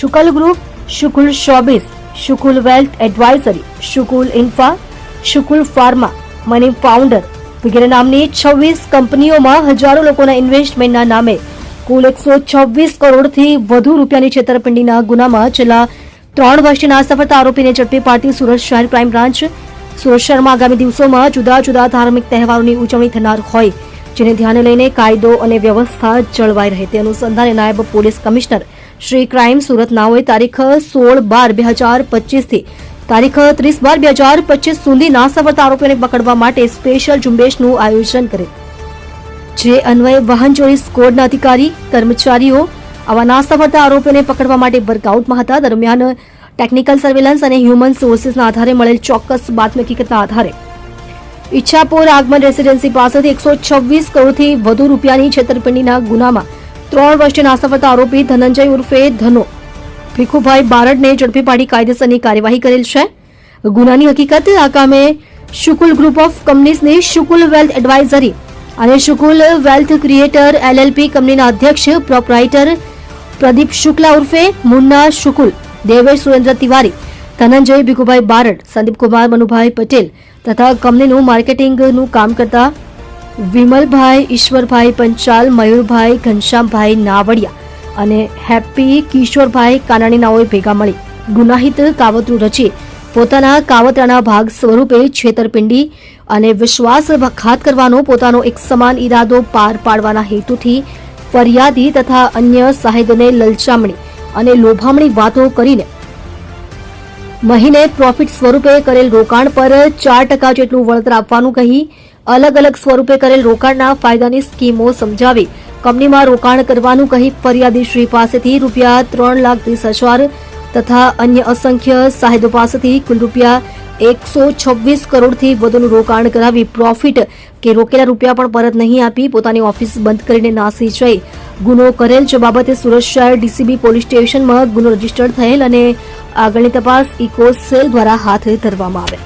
Shukla group, Shukla showbiz, Shukla wealth advisory, Shukla infra, Shukla pharma, money founder વગેરે નામની 26 કંપનીઓમાં હજારો લોકોના ઇન્વેસ્ટમેન્ટના નામે કુલ 126 કરોડથી વધુ રૂપિયાની છેતરપિંડીના ગુનામાં છેલ્લા 3 વર્ષથી નાસફળતા આરોપીને ઝડપી પાડતી સુરત શહેર ક્રાઇમ બ્રાન્ચ સુરત શહેરમાં આગામી દિવસોમાં જુદા જુદા ધાર્મિક તહેવારોની ઉજવણી થનાર હોય જેને ધ્યાને લઈને કાયદો અને વ્યવસ્થા જળવાઈ રહે તે અનુસંધાને નાયબ police commissioner Shri crime Surat નાઓએ તારીખ 16/12/2025 થી તારીખ 30/12/2025 સુધી નાસફળતા આરોપીઓને પકડવા માટે સ્પેશિયલ ઝુંબેશનું આયોજન કરે જે અન્વયે વાહન ચોરી સ્કોડના અધિકારી કર્મચારીઓ આવા નાસફળતા આરોપીઓને પકડવા માટે વર્કઆઉટમાં હતા. દરમિયાન ટેકનિકલ સર્વેલન્સ અને હ્યુમન સોર્સિસના આધારે મળેલ ચોક્કસ બાતમી હકીકતના આધારે ઈચ્છાપુર આગમન રેસીડેન્સી પાસેથી 126 કરોડથી વધુ રૂપિયાની છેતરપિંડીના ગુનામાં 3 વર્ષીય નાસફળતા આરોપી ધનંજય ઉર્ફે ધનો ભીખુભાઈ બારડને ઝડપી પાડી કાયદેસરની કાર્યવાહી કરેલ છે. ગુનાની હકીકત આ કામે શુકુલ ગ્રુપ ઓફ કંપનીઝની શુકુલ વેલ્થ એડવાઇઝરી અને શુકુલ વેલ્થ ક્રિએટર એલએલપી કંપનીના અધ્યક્ષ પ્રોપરાઇટર પ્રદીપ શુક્લા ઉર્ફે મુન્ના શુકુલ, દેવેશ સુરેન્દ્ર તિવારી, ધનંજય ભીખુભાઈ બારડ, સંદીપકુમાર મનુભાઈ પટેલ તથા કંપનીનું માર્કેટિંગનું કામ કરતા વિમલભાઈ ઈશ્વરભાઈ પંચાલ, મયુરભાઈ ઘનશ્યામભાઈ નાવડિયા અને હેપ્પી કિશોરભાઈ કાનાણી નાઓએ ભેગા મળી ગુનાહિત કાવતરું રચી પોતાના કાવતરાના ભાગ સ્વરૂપે છેતરપિંડી અને વિશ્વાસઘાત કરવાનો પોતાનો એક સમાન ઈરાદો પાર પાડવાના હેતુથી ફરિયાદી તથા અન્ય સાહેદોને લલચામણી અને લોભામણી વાતો કરીને મહિને પ્રોફિટ સ્વરૂપે કરેલ રોકાણ પર 4% જેટલું વળતર આપવાનું કહી અલગ અલગ સ્વરૂપે કરેલ રોકાણના ફાયદાની સ્કીમો સમજાવી કંપનીમાં રોકાણ કરવાનું કહી ફરિયાદી શ્રી પાસેથી ₹3,30,000 તથા અન્ય અસંખ્ય સાહેદો પાસેથી કુલ ₹126 કરોડથી વધુનું રોકાણ કરાવી પ્રોફિટ કે રોકેલા રૂપિયા પણ પરત નહીં આપી પોતાની ઓફિસ બંધ કરીને નાસી જઈ ગુનો કરેલ જે બાબતે સુરત શહેર ડીસીબી પોલીસ સ્ટેશનમાં ગુનો રજીસ્ટર થયેલ અને આગળની તપાસ ઇકો સેલ દ્વારા હાથ ધરવામાં આવે.